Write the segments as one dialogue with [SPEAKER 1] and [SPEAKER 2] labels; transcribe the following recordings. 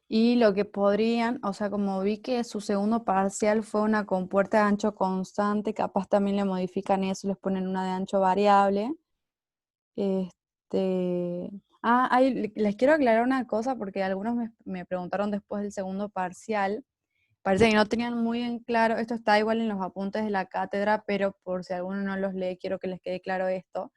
[SPEAKER 1] Y lo que podrían, o sea, como vi que su segundo parcial fue una compuerta de ancho constante, capaz también le modifican eso, les ponen una de ancho variable. Les quiero aclarar una cosa porque algunos me preguntaron después del segundo parcial. Parece que no tenían muy en claro, esto está igual en los apuntes de la cátedra, pero por si alguno no los lee, quiero que les quede claro esto.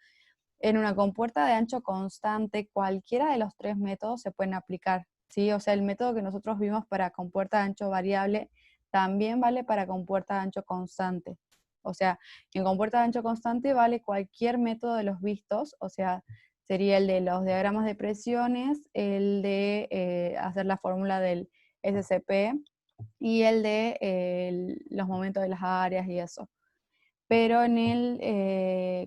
[SPEAKER 1] En una compuerta de ancho constante, cualquiera de los tres métodos se pueden aplicar, ¿sí? O sea, el método que nosotros vimos para compuerta de ancho variable también vale para compuerta de ancho constante. O sea, en compuerta de ancho constante vale cualquier método de los vistos, o sea, sería el de los diagramas de presiones, el de hacer la fórmula del SCP y el de los momentos de las áreas y eso. Pero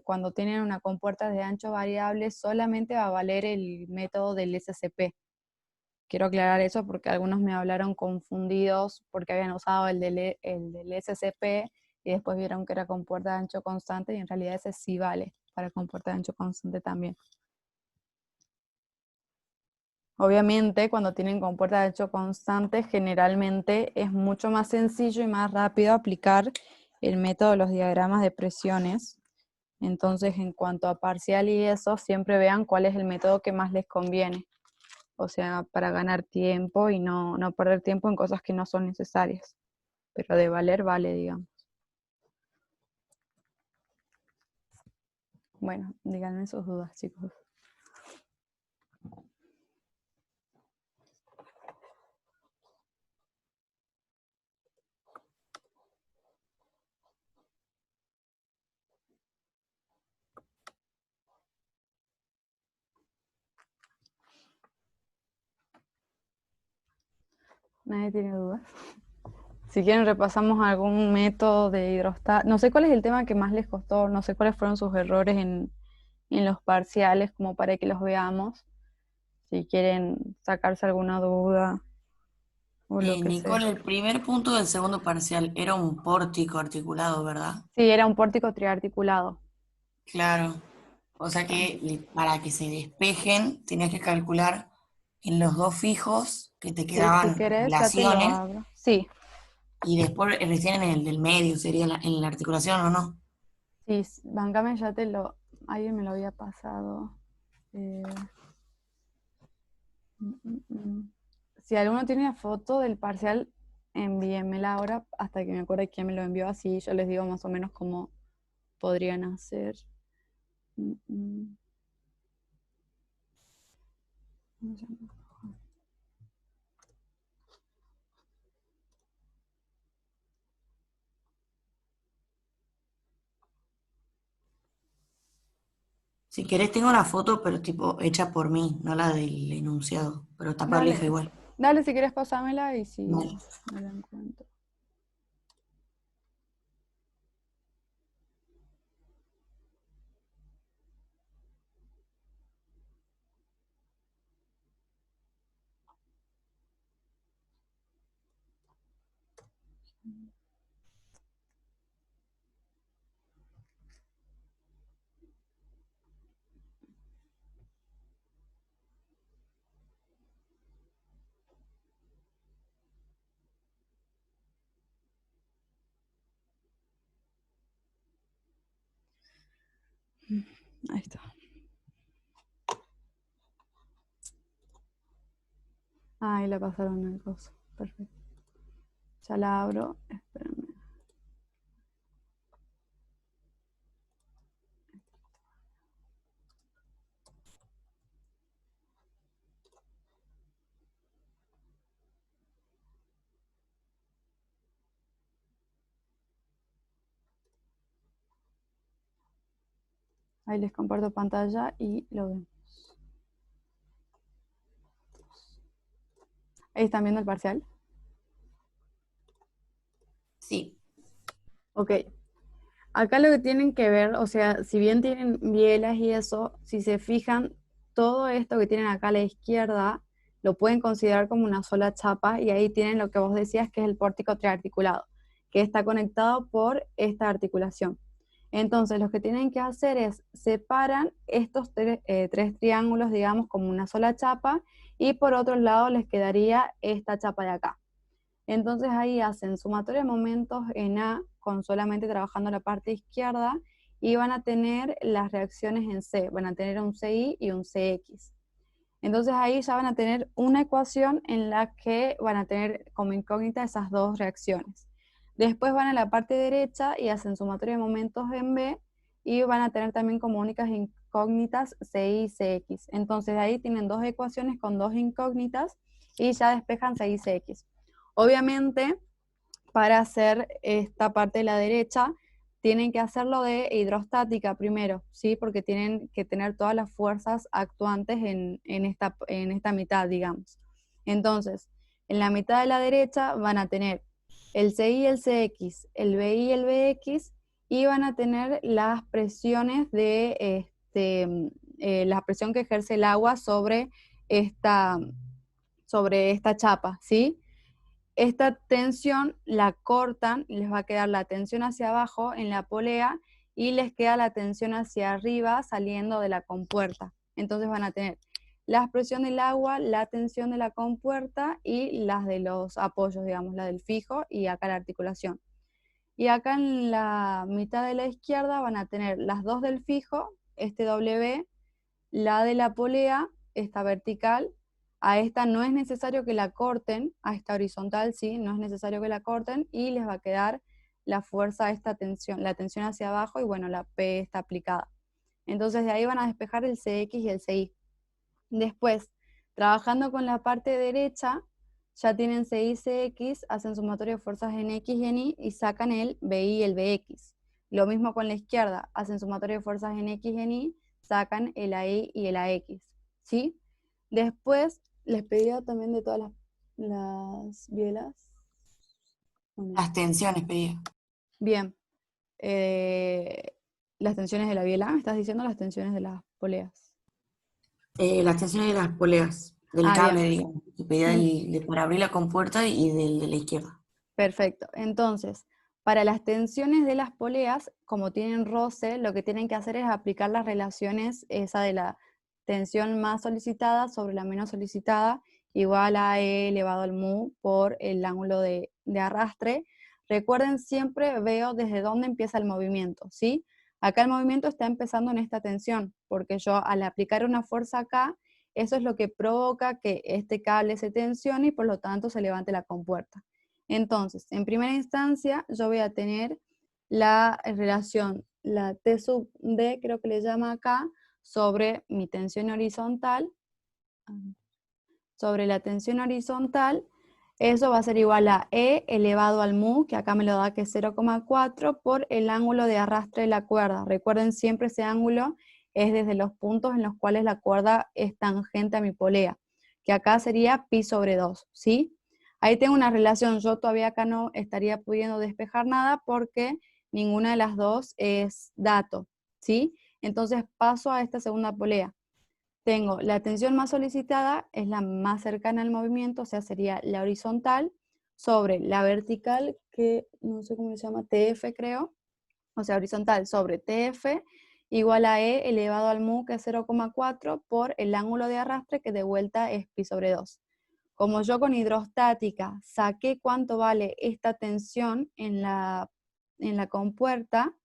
[SPEAKER 1] cuando tienen una compuerta de ancho variable, solamente va a valer el método del SCP. Quiero aclarar eso porque algunos me hablaron confundidos porque habían usado el del SCP y después vieron que era compuerta de ancho constante y en realidad ese sí vale para compuerta de ancho constante también. Obviamente, cuando tienen compuerta de ancho constante, generalmente es mucho más sencillo y más rápido aplicar el método de los diagramas de presiones. Entonces, en cuanto a parcial y eso, siempre vean cuál es el método que más les conviene. O sea, para ganar tiempo y no perder tiempo en cosas que no son necesarias. Pero de valer, vale, digamos. Bueno, díganme sus dudas, chicos. ¿Nadie tiene dudas? Si quieren repasamos algún método de hidrostat. No sé cuál es el tema que más les costó, no sé cuáles fueron sus errores en los parciales, como para que los veamos. Si quieren sacarse alguna duda o lo que sea.
[SPEAKER 2] Nicole, el primer punto del segundo parcial era un pórtico articulado, ¿verdad?
[SPEAKER 1] Sí, era un pórtico triarticulado.
[SPEAKER 2] Claro. O sea que para que se despejen tenías que calcular en los dos fijos que te
[SPEAKER 1] Sí, si
[SPEAKER 2] quedaban
[SPEAKER 1] querés, ya te lo
[SPEAKER 2] relaciones
[SPEAKER 1] abro. Sí,
[SPEAKER 2] y después recién en el del medio sería en la articulación o no.
[SPEAKER 1] sí, bancame, ya te lo. Alguien me lo había pasado. Eh, mm, mm, mm. Si alguno tiene una foto del parcial, envíenmela ahora hasta que me acuerde quién me lo envió, así yo les digo más o menos cómo podrían hacer. Mm, mm. ¿Cómo se llama?
[SPEAKER 2] Si querés tengo la foto, pero tipo hecha por mí, no la del enunciado, pero está prolija
[SPEAKER 1] Dale,
[SPEAKER 2] igual.
[SPEAKER 1] dale si quieres pasámela y si
[SPEAKER 2] Vale.
[SPEAKER 1] me la encuentro. Ahí está. Ahí la pasaron una cosa. Perfecto. Ya la abro. Espérenme. Ahí les comparto pantalla y lo ven. Ahí están viendo el parcial.
[SPEAKER 2] Sí.
[SPEAKER 1] Ok. Acá lo que tienen que ver, o sea, si bien tienen bielas y eso, si se fijan, todo esto que tienen acá a la izquierda lo pueden considerar como una sola chapa y ahí tienen lo que vos decías que es el pórtico triarticulado, que está conectado por esta articulación. Entonces, lo que tienen que hacer es separan estos tres triángulos, digamos, como una sola chapa, y por otro lado les quedaría esta chapa de acá. Entonces ahí hacen sumatoria de momentos en A, con solamente trabajando la parte izquierda, y van a tener las reacciones en C, van a tener un CI y un CX. Entonces ahí ya van a tener una ecuación en la que van a tener como incógnita esas dos reacciones. Después van a la parte derecha y hacen sumatoria de momentos en B, y van a tener también como únicas incógnitas CI y CX. Entonces ahí tienen dos ecuaciones con dos incógnitas y ya despejan CI y CX. Obviamente, para hacer esta parte de la derecha, tienen que hacerlo de hidrostática primero, ¿sí? Porque tienen que tener todas las fuerzas actuantes en esta mitad, digamos. Entonces, en la mitad de la derecha van a tener el CI y el CX, el BI y el BX, y van a tener las presiones de la presión que ejerce el agua esta, sobre esta chapa, ¿sí? Esta tensión la cortan, les va a quedar la tensión hacia abajo en la polea y les queda la tensión hacia arriba saliendo de la compuerta. Entonces van a tener la presión del agua, la tensión de la compuerta y las de los apoyos, digamos, la del fijo y acá la articulación. Y acá en la mitad de la izquierda van a tener las dos del fijo, este W, la de la polea, esta vertical. A esta no es necesario que la corten, a esta horizontal sí, no es necesario que la corten, y les va a quedar la fuerza a esta tensión, la tensión hacia abajo, y bueno, la P está aplicada. Entonces de ahí van a despejar el CX y el CI. Después, trabajando con la parte derecha, ya tienen CI y CX, hacen sumatorio de fuerzas en X y en Y y sacan el BI y el BX. Lo mismo con la izquierda, hacen sumatorio de fuerzas en X y en Y, sacan el AI y el AX, ¿sí? Después, les pedía también de todas las bielas.
[SPEAKER 2] Las tensiones, pedía.
[SPEAKER 1] Bien. Eh, las tensiones de la biela, ¿me estás diciendo las tensiones de las poleas?
[SPEAKER 2] Las tensiones de las poleas, del
[SPEAKER 1] Ah,
[SPEAKER 2] cable,
[SPEAKER 1] bien.
[SPEAKER 2] digamos, que pedía para abrir la compuerta y del de la izquierda.
[SPEAKER 1] Perfecto. Entonces, para las tensiones de las poleas, como tienen roce, lo que tienen que hacer es aplicar las relaciones, esa de la tensión más solicitada sobre la menos solicitada, igual a E elevado al mu por el ángulo de arrastre. Recuerden, siempre veo desde dónde empieza el movimiento, ¿sí? Acá el movimiento está empezando en esta tensión, porque yo al aplicar una fuerza acá, eso es lo que provoca que este cable se tensione y por lo tanto se levante la compuerta. Entonces, en primera instancia, yo voy a tener la relación, la T sub D, creo que le llama acá, sobre mi tensión horizontal, sobre la tensión horizontal. Eso va a ser igual a E elevado al mu, que acá me lo da que es 0,4, por el ángulo de arrastre de la cuerda. Recuerden siempre ese ángulo es desde los puntos en los cuales la cuerda es tangente a mi polea, que acá sería pi sobre 2, ¿sí? Ahí tengo una relación, yo todavía acá no estaría pudiendo despejar nada porque ninguna de las dos es dato, ¿sí? Entonces paso a esta segunda polea. Tengo la tensión más solicitada, es la más cercana al movimiento, o sea, sería la horizontal, sobre la vertical, que no sé cómo se llama, TF creo, o sea, horizontal sobre TF, igual a E elevado al mu, que es 0,4, por el ángulo de arrastre, que de vuelta es pi sobre 2. Como yo con hidrostática saqué cuánto vale esta tensión en la compuerta,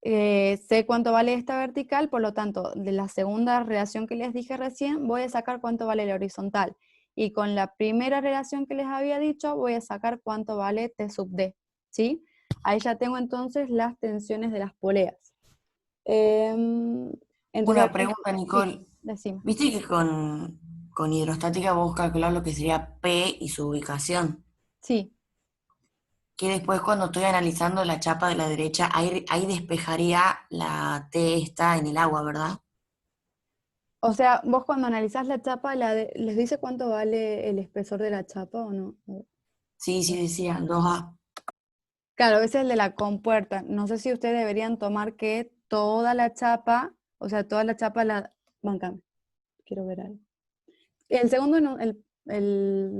[SPEAKER 1] sé cuánto vale esta vertical, por lo tanto, de la segunda relación que les dije recién, voy a sacar cuánto vale la horizontal. Y con la primera relación que les había dicho, voy a sacar cuánto vale T sub D, ¿sí? Ahí ya tengo entonces las tensiones de las poleas. Entonces
[SPEAKER 2] Una
[SPEAKER 1] aquí,
[SPEAKER 2] pregunta,
[SPEAKER 1] sí,
[SPEAKER 2] Nicole.
[SPEAKER 1] decime.
[SPEAKER 2] ¿Viste que con hidrostática vos calculás lo que sería P y su ubicación?
[SPEAKER 1] Sí,
[SPEAKER 2] Que después cuando estoy analizando la chapa de la derecha, ahí despejaría la T esta en el agua, ¿verdad?
[SPEAKER 1] o sea, vos cuando analizás la chapa, ¿les dice cuánto vale el espesor de la chapa o no?
[SPEAKER 2] Sí, sí, decía, 2A.
[SPEAKER 1] Claro, a veces el de la compuerta. No sé si ustedes deberían tomar que toda la chapa, o sea, toda la chapa la... Bancame, quiero ver algo. El segundo, el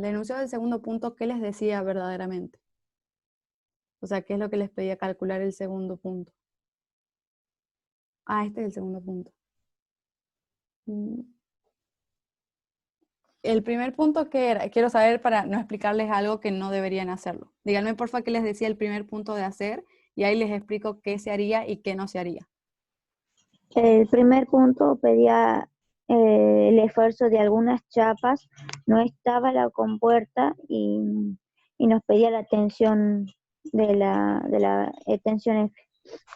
[SPEAKER 1] enunciado del segundo punto, ¿qué les decía verdaderamente? O sea, ¿qué es lo que les pedía calcular el segundo punto? Ah, este es el segundo punto. El primer punto que era, quiero saber para no explicarles algo que no deberían hacerlo. Díganme porfa qué les decía el primer punto de hacer y ahí les explico qué se haría y qué no se haría.
[SPEAKER 3] El primer punto pedía el esfuerzo de algunas chapas, no estaba la compuerta y nos pedía la atención de la atención F.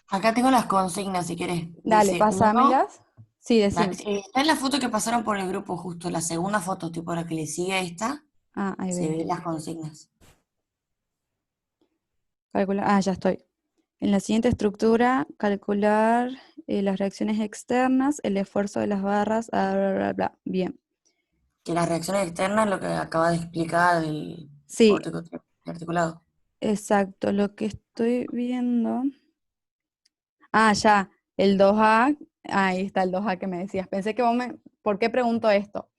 [SPEAKER 2] Acá tengo las consignas, si querés.
[SPEAKER 1] Dale,
[SPEAKER 2] Dice uno,
[SPEAKER 1] pásamelas. Sí, decime.
[SPEAKER 2] está en la foto que pasaron por el grupo justo, la segunda foto, tipo la que le sigue a esta,
[SPEAKER 1] Ah, ahí
[SPEAKER 2] se
[SPEAKER 1] veo.
[SPEAKER 2] ven las consignas.
[SPEAKER 1] Calcular, ya estoy. En la siguiente estructura, calcular las reacciones externas, el esfuerzo de las barras, bla, bla, bla, bla. Bien.
[SPEAKER 2] Que las reacciones externas, lo que acaba de explicar el
[SPEAKER 1] Sí,
[SPEAKER 2] articulado.
[SPEAKER 1] exacto. Lo que estoy viendo. Ya, el 2A. Ahí está el 2A que me decías. Pensé que ¿por qué pregunto esto?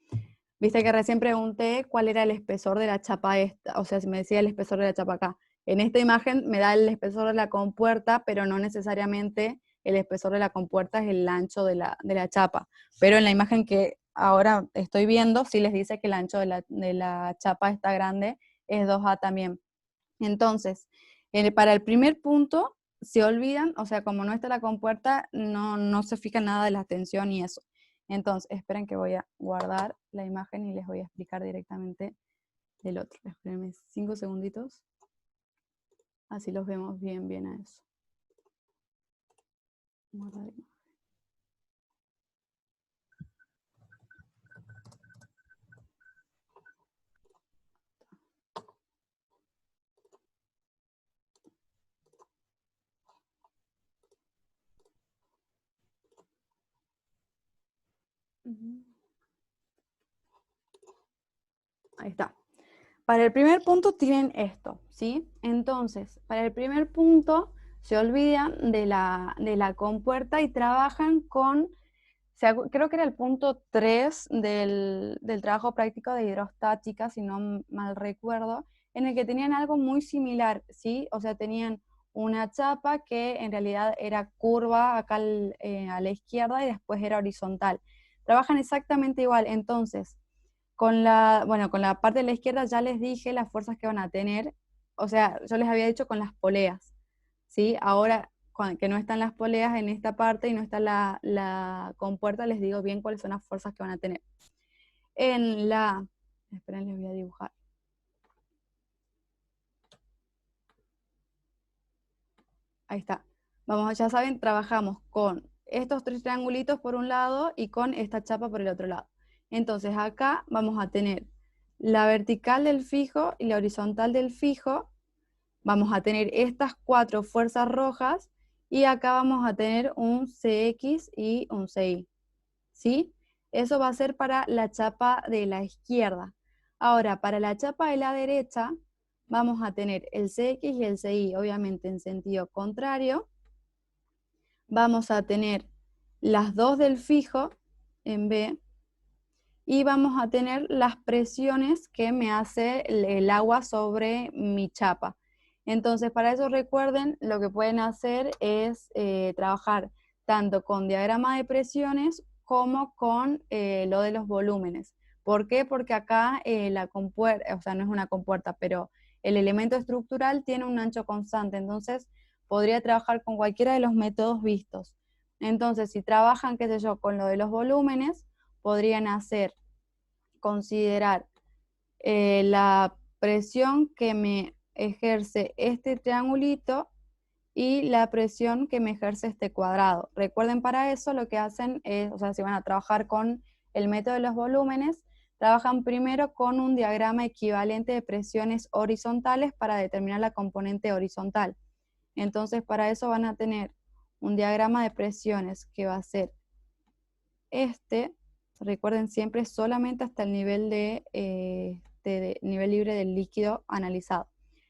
[SPEAKER 1] Viste que recién pregunté cuál era el espesor de la chapa esta, o sea, si me decía el espesor de la chapa acá. En esta imagen me da el espesor de la compuerta, pero no necesariamente el espesor de la compuerta es el ancho de la chapa. Pero en la imagen que ahora estoy viendo, sí les dice que el ancho de la chapa está grande, es 2A también. Entonces, para el primer punto, se olvidan, o sea, como no está la compuerta, no se fija nada de la tensión y eso. Entonces, esperen que voy a guardar la imagen y les voy a explicar directamente del otro. Espérenme 5 segunditos. Así los vemos bien, bien a eso. Guardar imagen. Ahí está. Para el primer punto tienen esto, ¿sí? Entonces, para el primer punto se olvidan de la compuerta y trabajan con, creo que era el punto 3 del trabajo práctico de hidrostática, si no mal recuerdo, en el que tenían algo muy similar, ¿sí? O sea, tenían una chapa que en realidad era curva acá a la izquierda y después era horizontal. Trabajan exactamente igual, entonces con la parte de la izquierda ya les dije las fuerzas que van a tener, o sea, yo les había dicho con las poleas, ¿sí? Ahora que no están las poleas en esta parte y no está la compuerta, les digo bien cuáles son las fuerzas que van a tener. Esperen, les voy a dibujar. Ahí está. Vamos, ya saben, trabajamos con estos 3 triangulitos por un lado y con esta chapa por el otro lado. Entonces acá vamos a tener la vertical del fijo y la horizontal del fijo. Vamos a tener estas 4 fuerzas rojas y acá vamos a tener un CX y un CY. ¿Sí? Eso va a ser para la chapa de la izquierda. Ahora, para la chapa de la derecha, vamos a tener el CX y el CY, obviamente en sentido contrario. Vamos a tener las 2 del fijo en B y vamos a tener las presiones que me hace el agua sobre mi chapa. Entonces, para eso recuerden, lo que pueden hacer es trabajar tanto con diagrama de presiones como con lo de los volúmenes. ¿Por qué? Porque acá la compuerta, o sea, no es una compuerta, pero el elemento estructural tiene un ancho constante, entonces podría trabajar con cualquiera de los métodos vistos. Entonces, si trabajan, qué sé yo, con lo de los volúmenes, podrían considerar la presión que me ejerce este triangulito y la presión que me ejerce este cuadrado. Recuerden, para eso lo que hacen es, o sea, si van a trabajar con el método de los volúmenes, trabajan primero con un diagrama equivalente de presiones horizontales para determinar la componente horizontal. Entonces, para eso van a tener un diagrama de presiones que va a ser recuerden siempre solamente hasta el nivel de nivel libre del líquido analizado.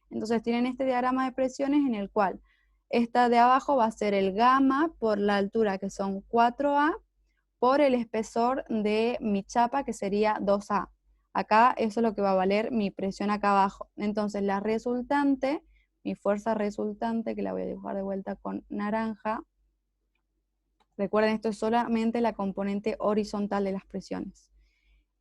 [SPEAKER 1] Entonces tienen este diagrama de presiones en el cual esta de abajo va a ser el gamma por la altura que son 4A por el espesor de mi chapa que sería 2A. Acá eso es lo que va a valer mi presión acá abajo. Entonces la resultante, mi fuerza resultante, que la voy a dibujar de vuelta con naranja, Recuerden, esto es solamente la componente horizontal de las presiones.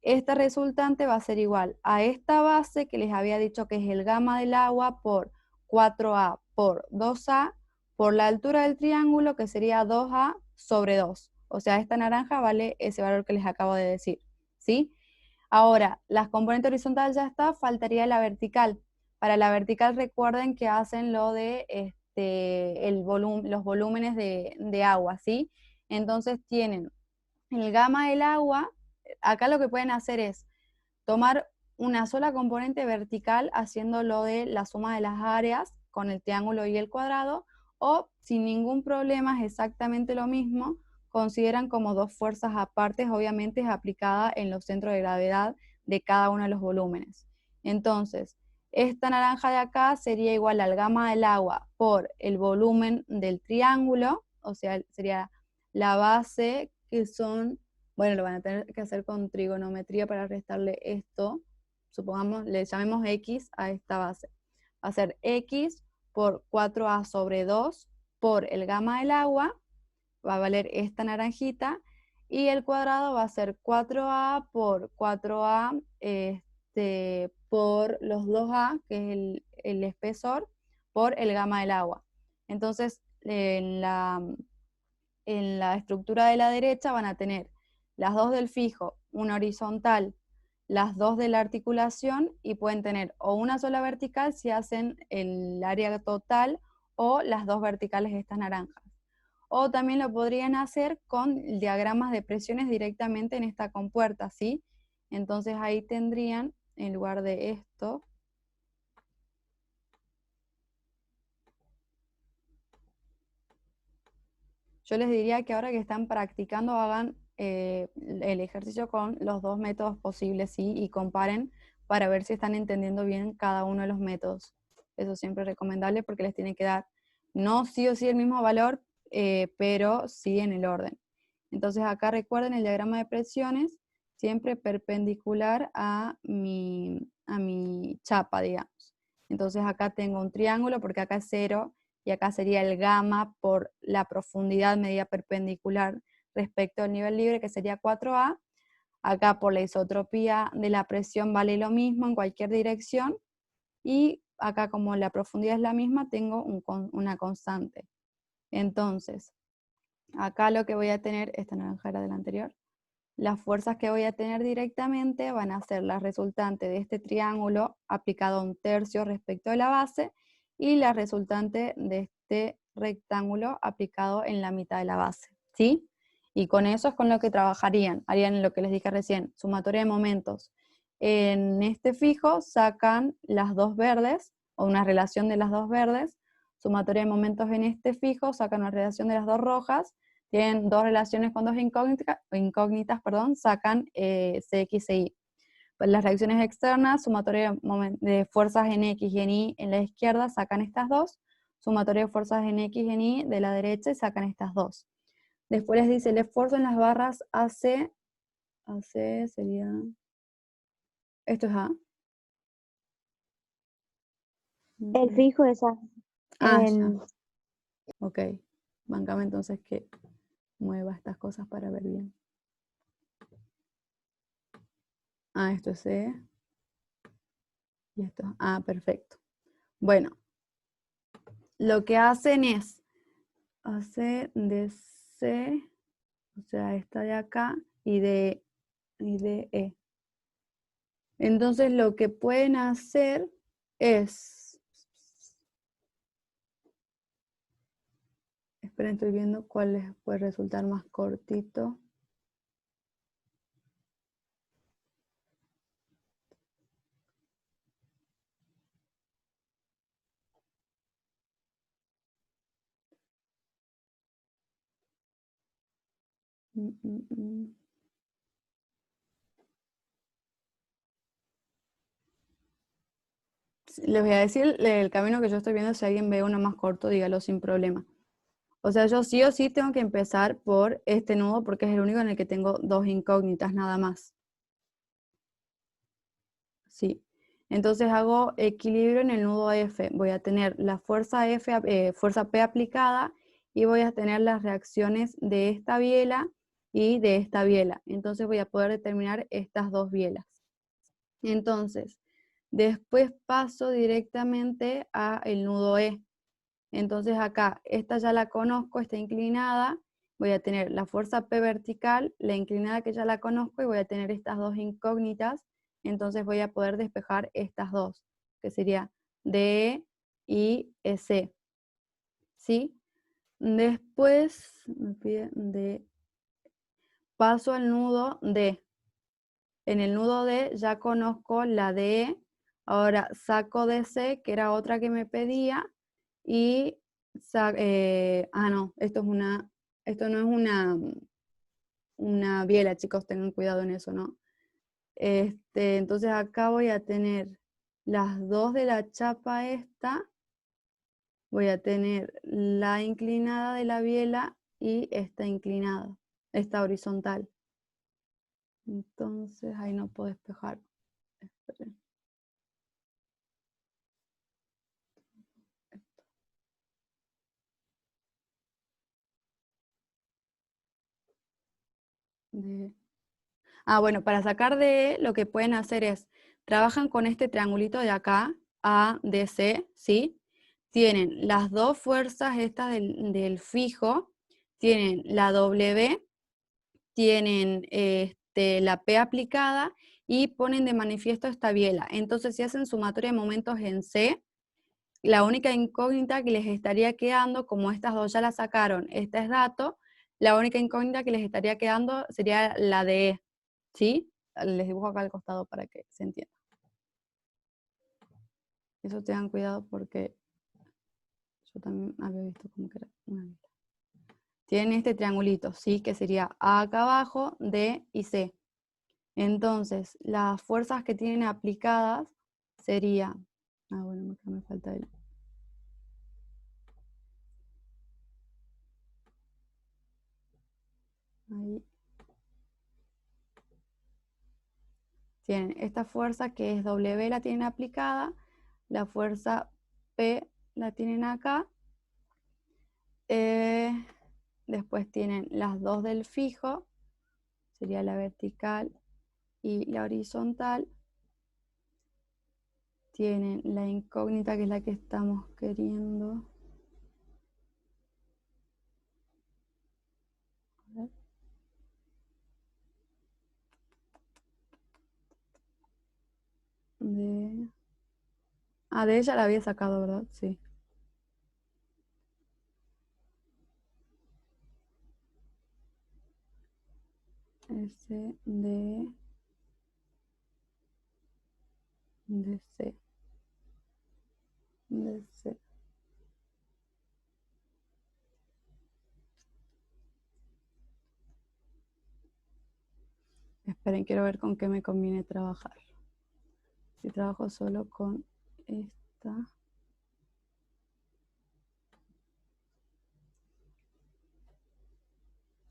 [SPEAKER 1] Esta resultante va a ser igual a esta base que les había dicho que es el gamma del agua por 4A por 2A por la altura del triángulo, que sería 2A sobre 2. O sea, esta naranja vale ese valor que les acabo de decir, ¿sí? Ahora, las componentes horizontales ya está, faltaría la vertical. Para la vertical recuerden que hacen lo de los volúmenes de agua, ¿sí? Entonces tienen el gamma del agua. Acá lo que pueden hacer es tomar una sola componente vertical haciendo lo de la suma de las áreas con el triángulo y el cuadrado, o sin ningún problema es exactamente lo mismo, consideran como dos fuerzas apartes, obviamente es aplicada en los centros de gravedad de cada uno de los volúmenes. Entonces, esta naranja de acá sería igual al gamma del agua por el volumen del triángulo, o sea, sería la base, que son, bueno, lo van a tener que hacer con trigonometría para restarle esto. Supongamos, le llamemos X a esta base. Va a ser X por 4A sobre 2 por el gamma del agua, va a valer esta naranjita, y el cuadrado va a ser 4A por 4A por los 2A, que es el espesor, por el gamma del agua. Entonces, en la estructura de la derecha van a tener las dos del fijo, una horizontal, las dos de la articulación, y pueden tener o una sola vertical si hacen el área total, o las dos verticales estas naranjas. O también lo podrían hacer con diagramas de presiones directamente en esta compuerta, ¿sí? Entonces ahí tendrían, en lugar de esto, yo les diría que ahora que están practicando hagan el ejercicio con los dos métodos posibles, ¿sí? Y comparen para ver si están entendiendo bien cada uno de los métodos. Eso siempre es recomendable porque les tiene que dar, no sí o sí el mismo valor, pero sí en el orden. Entonces acá recuerden el diagrama de presiones, siempre perpendicular a mi chapa, digamos. Entonces acá tengo un triángulo porque acá es 0, y acá sería el gamma por la profundidad medida perpendicular respecto al nivel libre, que sería 4A. Acá por la isotropía de la presión vale lo mismo en cualquier dirección, y acá como la profundidad es la misma, tengo una constante. Entonces, acá lo que voy a tener, esta naranja era de la anterior, las fuerzas que voy a tener directamente van a ser las resultantes de este triángulo aplicado a un tercio respecto de la base, y la resultante de este rectángulo aplicado en la mitad de la base, ¿sí? Y con eso es con lo que trabajarían, harían lo que les dije recién, sumatoria de momentos. En este fijo sacan las dos verdes, o una relación de las dos verdes, sumatoria de momentos en este fijo sacan una relación de las dos rojas, tienen dos relaciones con dos incógnitas, sacan CX e Y. Pues las reacciones externas, sumatoria de fuerzas en X y en Y en la izquierda, sacan estas dos, sumatoria de fuerzas en X y en Y de la derecha, y sacan estas dos. Después les dice el esfuerzo en las barras AC sería, esto es A.
[SPEAKER 3] El fijo es A.
[SPEAKER 1] Ya.
[SPEAKER 3] En-
[SPEAKER 1] Ok, bancame entonces que mueva estas cosas para ver bien. Esto es C. Y esto es perfecto. Bueno, lo que hacen es hacer de C, o sea, esta de acá, y de E. Entonces lo que pueden hacer es, esperen, estoy viendo cuál les puede resultar más cortito. Les voy a decir el camino que yo estoy viendo. Si alguien ve uno más corto, dígalo sin problema. O sea, yo sí o sí tengo que empezar por este nudo porque es el único en el que tengo dos incógnitas nada más. Sí. Entonces hago equilibrio en el nudo F. Voy a tener la fuerza F, fuerza P aplicada, y voy a tener las reacciones de esta biela y de esta biela. Entonces voy a poder determinar estas dos bielas. Entonces, después paso directamente a el nudo E. Entonces acá, esta ya la conozco, está inclinada, voy a tener la fuerza P vertical, la inclinada que ya la conozco, y voy a tener estas dos incógnitas, entonces voy a poder despejar estas dos, que sería DE y EC. ¿Sí? Después me pide paso al nudo D. En el nudo D ya conozco la DE, ahora saco DC, que era otra que me pedía, y no, esto no es una biela, chicos, tengan cuidado en eso, ¿no? Entonces acá voy a tener las dos de la chapa esta, voy a tener la inclinada de la biela y esta inclinada, esta horizontal. Entonces ahí no puedo despejar. Esperen. Bueno, para sacar de lo que pueden hacer es, trabajan con este triangulito de acá, A, D, C, ¿sí? Tienen las dos fuerzas estas del fijo, tienen la W, tienen la P aplicada y ponen de manifiesto esta biela. Entonces, si hacen sumatoria de momentos en C, la única incógnita que les estaría quedando, como estas dos ya la sacaron, esta es dato, la única incógnita que les estaría quedando sería la de E, ¿sí? Les dibujo acá al costado para que se entienda. Eso tengan cuidado porque yo también había visto como que era una biela. Tienen este triangulito, ¿sí? Que sería A acá abajo, D y C. Entonces, las fuerzas que tienen aplicadas sería... bueno, acá me falta el... Ahí. Tienen esta fuerza que es W, la tienen aplicada, la fuerza P la tienen acá, después tienen las dos del fijo, sería la vertical y la horizontal, tienen la incógnita que es la que estamos queriendo. De ella la había sacado, ¿verdad? Sí. S, D, C, C. Esperen, quiero ver con qué me conviene trabajar. Si trabajo solo con esta.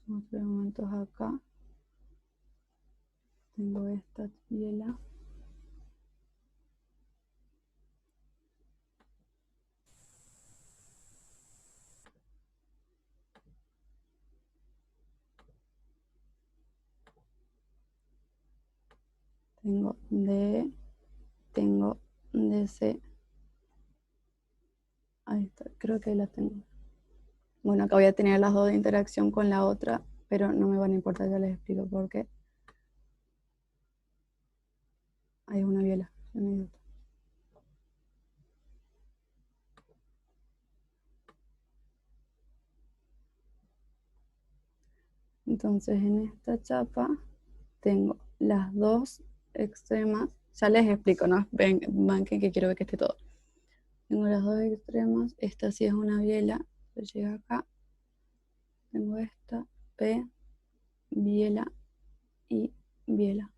[SPEAKER 1] Otros momentos acá. Tengo esta biela. Tengo D, tengo DC. Ahí está, creo que la tengo. Bueno, acá voy a tener las dos de interacción con la otra, pero no me van a importar, ya les explico por qué. Ahí es una biela. Entonces en esta chapa tengo las dos extremas. Ya les explico, ¿no? Banquen que quiero ver que esté todo. Tengo las dos extremas. Esta sí es una biela. Se llega acá. Tengo esta, P, biela y biela.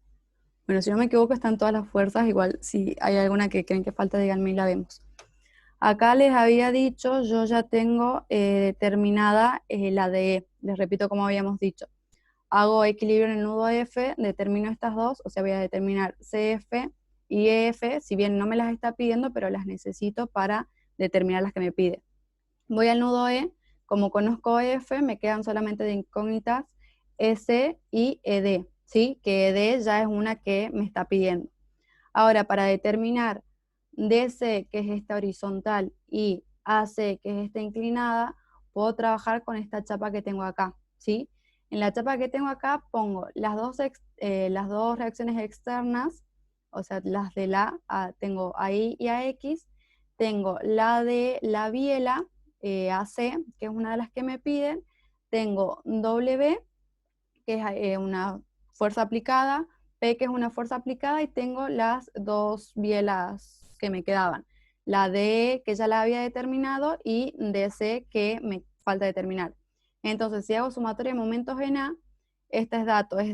[SPEAKER 1] Bueno, si no me equivoco están todas las fuerzas. Igual si hay alguna que creen que falta, díganme y la vemos. Acá les había dicho, yo ya tengo determinada la de E. Les repito como habíamos dicho. Hago equilibrio en el nudo F, determino estas dos, o sea, voy a determinar CF y EF, si bien no me las está pidiendo, pero las necesito para determinar las que me pide. Voy al nudo E, Como conozco F, me quedan solamente de incógnitas S y ED, ¿sí? Que ED ya es una que me está pidiendo. Ahora, para determinar DC, que es esta horizontal, y AC, que es esta inclinada, puedo trabajar con esta chapa que tengo acá, ¿sí? En la chapa que tengo acá pongo las dos reacciones externas, o sea, las de tengo a Y y a X, tengo la de la biela, AC, que es una de las que me piden, tengo W, que es una fuerza aplicada, P, que es una fuerza aplicada, y tengo las dos bielas que me quedaban. La D, que ya la había determinado, y DC, que me falta determinar. Entonces, si hago sumatoria de momentos en A, esta es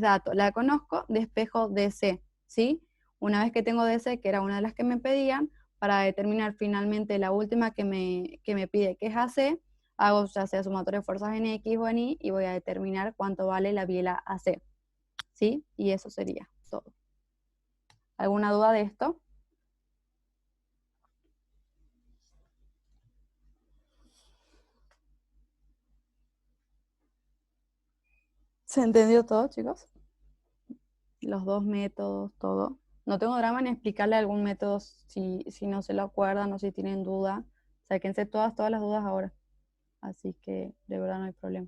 [SPEAKER 1] dato. La conozco, despejo DC, ¿sí? Una vez que tengo DC, que era una de las que me pedían, para determinar finalmente la última que me pide, que es AC, hago ya sea sumatoria de fuerzas en X o en Y y voy a determinar cuánto vale la biela AC. ¿Sí? Y eso sería todo. ¿Alguna duda de esto? ¿Se entendió todo, chicos? Los dos métodos, todo. No tengo drama en explicarle algún método si no se lo acuerdan o si tienen duda. Sáquense todas las dudas ahora. Así que de verdad no hay problema.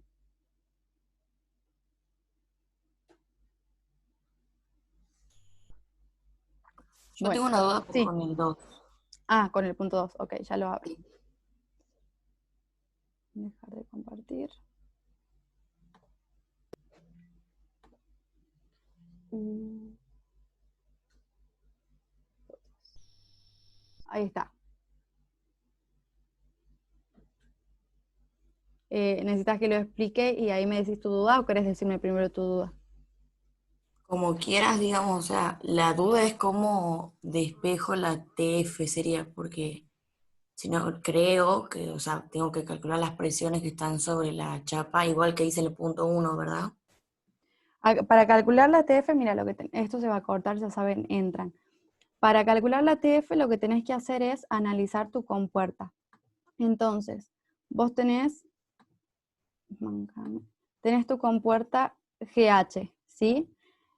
[SPEAKER 2] Yo
[SPEAKER 1] Bueno,
[SPEAKER 2] tengo una duda
[SPEAKER 1] sí.
[SPEAKER 2] con el 2.
[SPEAKER 1] Ah, con el punto 2. Ok, ya lo abro. Dejar de compartir. Ahí está. ¿Necesitas que lo explique y ahí me decís tu duda o querés decirme primero tu duda?
[SPEAKER 2] Como quieras, digamos, o sea, la duda es cómo despejo la TF sería, porque si no, creo que, o sea, tengo que calcular las presiones que están sobre la chapa, igual que hice en el punto 1, ¿verdad?
[SPEAKER 1] Para calcular la TF, mira, esto se va a cortar, ya saben, entran. Para calcular la TF, lo que tenés que hacer es analizar tu compuerta. Entonces, vos tenés tu compuerta GH, ¿sí?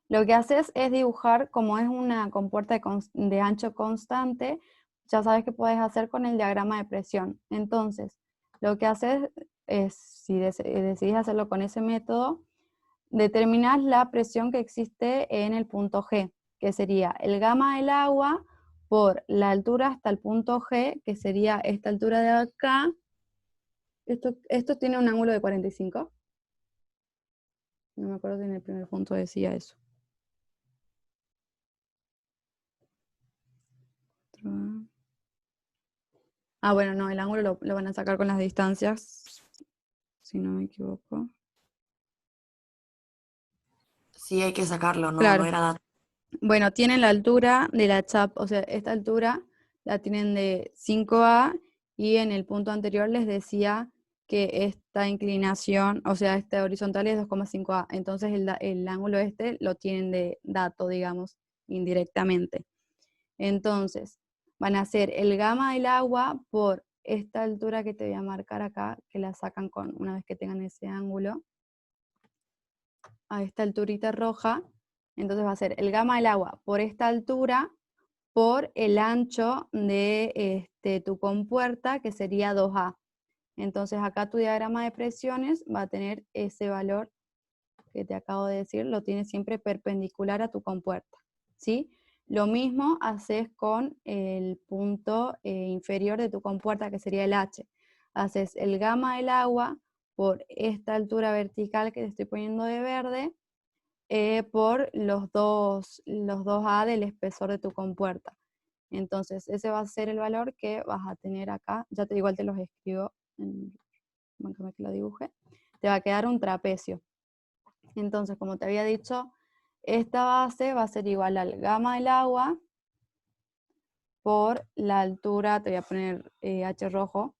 [SPEAKER 1] Lo que haces es dibujar, como es una compuerta de ancho constante, ya sabes que puedes hacer con el diagrama de presión. Entonces, lo que haces es, si decidís hacerlo con ese método, determinás la presión que existe en el punto G, que sería el gamma del agua por la altura hasta el punto G, que sería esta altura de acá. Esto tiene un ángulo de 45. No me acuerdo si en el primer punto decía eso. Ah, bueno, no, el ángulo lo van a sacar con las distancias, si no me equivoco.
[SPEAKER 2] Sí, hay que sacarlo, no,
[SPEAKER 1] Claro.
[SPEAKER 2] no era dato.
[SPEAKER 1] Bueno, tienen la altura de la chapa, o sea, esta altura la tienen de 5A y en el punto anterior les decía que esta inclinación, o sea, esta horizontal es 2,5A. Entonces el ángulo este lo tienen de dato, digamos, indirectamente. Entonces, van a hacer el gamma del agua por esta altura que te voy a marcar acá, que la sacan una vez que tengan ese ángulo, a esta alturita roja. Entonces va a ser el gamma del agua por esta altura por el ancho de tu compuerta, que sería 2A. Entonces acá tu diagrama de presiones va a tener ese valor que te acabo de decir, lo tienes siempre perpendicular a tu compuerta, ¿sí? Lo mismo haces con el punto inferior de tu compuerta, que sería el H. Haces el gamma del agua por esta altura vertical que te estoy poniendo de verde, por los dos A del espesor de tu compuerta. Entonces, ese va a ser el valor que vas a tener acá. Ya igual te los escribo, déjame que lo dibuje. Te va a quedar un trapecio. Entonces, como te había dicho, esta base va a ser igual al gamma del agua por la altura, te voy a poner H rojo,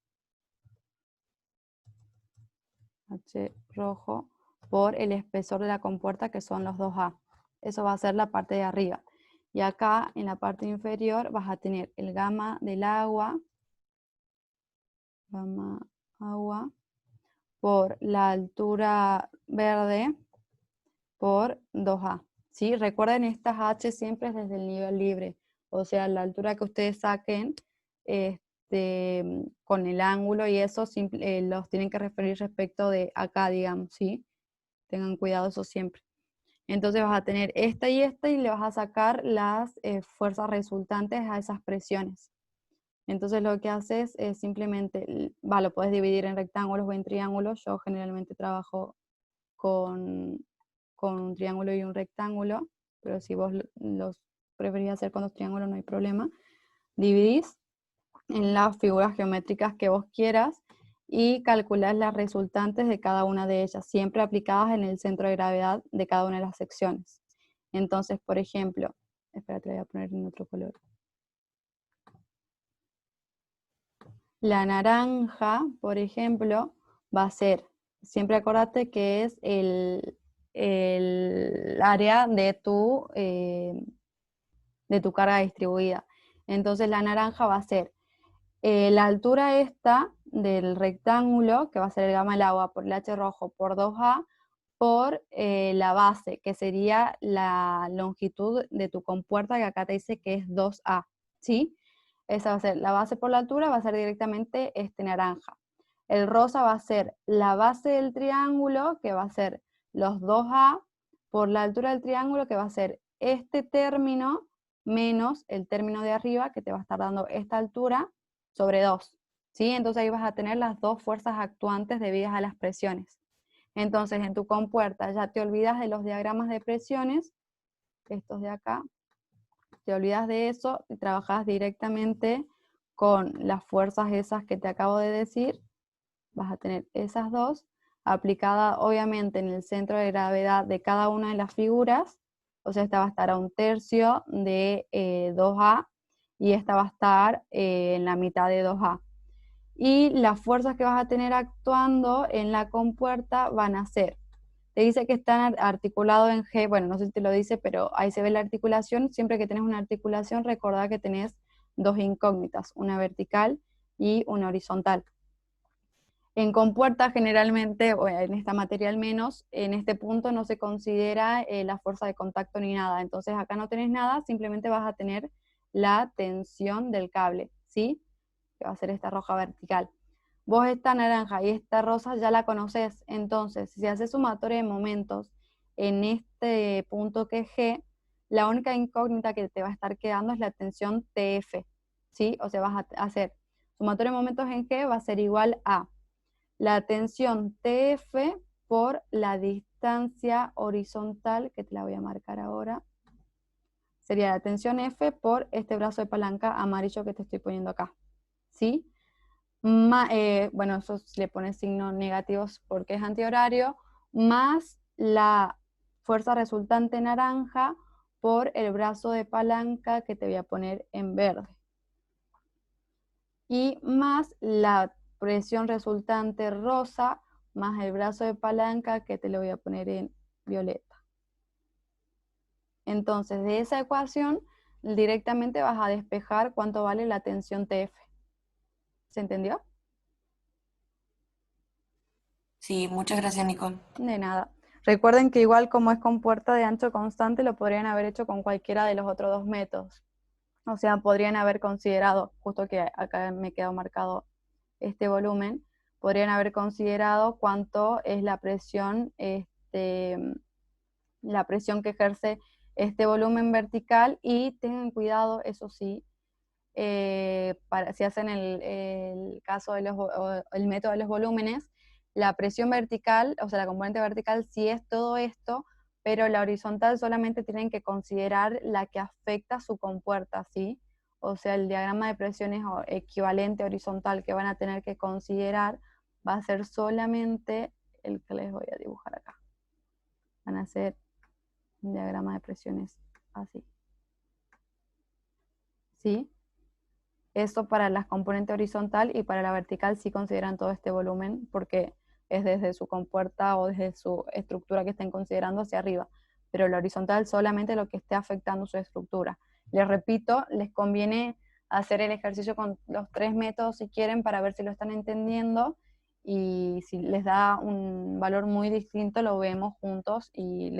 [SPEAKER 1] por el espesor de la compuerta, que son los 2A. Eso va a ser la parte de arriba. Y acá, en la parte inferior, vas a tener el gamma del agua, por la altura verde por 2A. ¿Sí? Recuerden, estas H siempre es desde el nivel libre, o sea, la altura que ustedes saquen con el ángulo y eso los tienen que referir respecto de acá, digamos, ¿sí? Tengan cuidado eso siempre. Entonces vas a tener esta y le vas a sacar las fuerzas resultantes a esas presiones. Entonces lo que haces es simplemente, lo puedes dividir en rectángulos o en triángulos. Yo generalmente trabajo con un triángulo y un rectángulo, pero si vos los preferís hacer con 2 triángulos no hay problema. Dividís en las figuras geométricas que vos quieras y calculás las resultantes de cada una de ellas, siempre aplicadas en el centro de gravedad de cada una de las secciones. Entonces, por ejemplo, espérate, voy a poner en otro color. La naranja, por ejemplo, va a ser, siempre acordate que es el área de tu carga distribuida. Entonces la naranja va a ser la altura esta del rectángulo, que va a ser el gamma del agua por el H rojo por 2A, por la base, que sería la longitud de tu compuerta, que acá te dice que es 2A, ¿sí? Esa va a ser la base por la altura, va a ser directamente naranja. El rosa va a ser la base del triángulo, que va a ser los 2A, por la altura del triángulo, que va a ser este término menos el término de arriba, que te va a estar dando esta altura, sobre 2. ¿Sí? Entonces ahí vas a tener las dos fuerzas actuantes debidas a las presiones. Entonces en tu compuerta ya te olvidas de los diagramas de presiones, estos de acá, te olvidas de eso y trabajas directamente con las fuerzas esas que te acabo de decir. Vas a tener esas dos aplicadas obviamente en el centro de gravedad de cada una de las figuras. O sea, esta va a estar a 1/3 de 2A y esta va a estar en la mitad de 2A. Y las fuerzas que vas a tener actuando en la compuerta van a ser, te dice que están articulados en G, bueno, no sé si te lo dice, pero ahí se ve la articulación. Siempre que tenés una articulación, recordá que tenés dos incógnitas, una vertical y una horizontal. En compuerta generalmente, o en esta materia al menos, en este punto no se considera la fuerza de contacto ni nada. Entonces acá no tenés nada, simplemente vas a tener la tensión del cable, ¿sí? Que va a ser esta roja vertical. Vos esta naranja y esta rosa ya la conoces, entonces si haces sumatoria de momentos en este punto que es G, la única incógnita que te va a estar quedando es la tensión TF, ¿sí? O sea, vas a hacer sumatoria de momentos en G va a ser igual a la tensión TF por la distancia horizontal, que te la voy a marcar ahora, sería la tensión F por este brazo de palanca amarillo que te estoy poniendo acá, ¿sí? Bueno, eso le pone signos negativos porque es antihorario, más la fuerza resultante naranja por el brazo de palanca que te voy a poner en verde. Y más la presión resultante rosa, más el brazo de palanca que te lo voy a poner en violeta. Entonces, de esa ecuación, directamente vas a despejar cuánto vale la tensión TF. ¿Se entendió?
[SPEAKER 2] Sí, muchas gracias, Nicole.
[SPEAKER 1] De nada. Recuerden que igual como es compuerta de ancho constante, lo podrían haber hecho con cualquiera de los otros dos métodos. O sea, podrían haber considerado, justo que acá me quedó marcado este volumen, podrían haber considerado cuánto es la presión que ejerce este volumen vertical, y tengan cuidado, eso sí, si hacen el caso de el método de los volúmenes, la presión vertical, o sea, la componente vertical sí es todo esto, pero la horizontal solamente tienen que considerar la que afecta su compuerta, ¿sí? O sea, el diagrama de presiones equivalente horizontal que van a tener que considerar va a ser solamente el que les voy a dibujar acá. Van a ser un diagrama de presiones así, ¿sí? Esto para las componentes horizontal, y para la vertical sí consideran todo este volumen porque es desde su compuerta o desde su estructura que estén considerando hacia arriba. Pero la horizontal solamente lo que esté afectando su estructura. Les repito, les conviene hacer el ejercicio con los 3 métodos si quieren para ver si lo están entendiendo, y si les da un valor muy distinto, lo vemos juntos y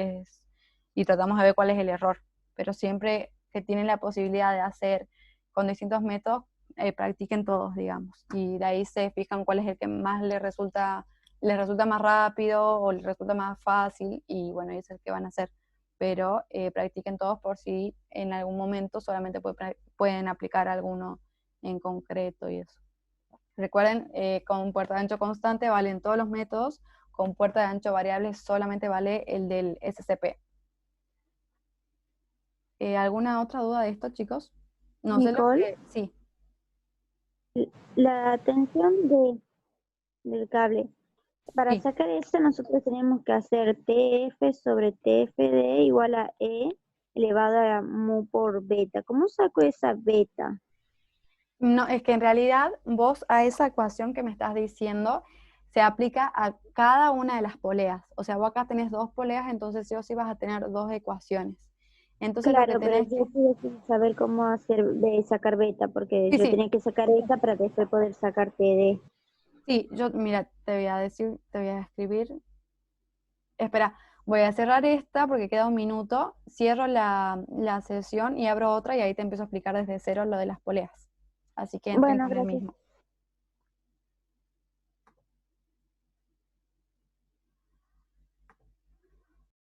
[SPEAKER 1] tratamos de ver cuál es el error. Pero siempre que tienen la posibilidad de hacer con distintos métodos, practiquen todos, digamos, y de ahí se fijan cuál es el que más les resulta más rápido o les resulta más fácil, y bueno, ese es el que van a hacer. Pero practiquen todos por si en algún momento solamente pueden aplicar alguno en concreto y eso. Recuerden, con puerta de ancho constante valen todos los métodos, con puerta de ancho variable solamente vale el del SCP. ¿Alguna otra duda de esto, chicos? No sé lo
[SPEAKER 3] Nicole,
[SPEAKER 1] que... Sí,
[SPEAKER 3] la tensión del cable. Para
[SPEAKER 1] sí.
[SPEAKER 3] sacar eso nosotros tenemos que hacer TF sobre TFD igual a E elevado a mu por beta. ¿Cómo saco esa beta?
[SPEAKER 1] No, es que en realidad vos a esa ecuación que me estás diciendo se aplica a cada una de las poleas. O sea, vos acá tenés dos poleas, entonces sí o sí vas a tener dos ecuaciones. Entonces lo que
[SPEAKER 3] Claro, pero
[SPEAKER 1] tenés
[SPEAKER 3] yo
[SPEAKER 1] que...
[SPEAKER 3] quiero saber cómo hacer de sacar beta, porque
[SPEAKER 1] Sí,
[SPEAKER 3] yo
[SPEAKER 1] sí,
[SPEAKER 3] tenía que sacar esta para después poder sacar TD.
[SPEAKER 1] sí, yo, mira, te voy a decir, te voy a escribir. Espera, voy a cerrar esta porque queda un minuto, cierro la sesión y abro otra y ahí te empiezo a explicar desde cero lo de las poleas. Así que entren
[SPEAKER 3] Bueno,
[SPEAKER 1] con el
[SPEAKER 3] gracias.
[SPEAKER 1] mismo.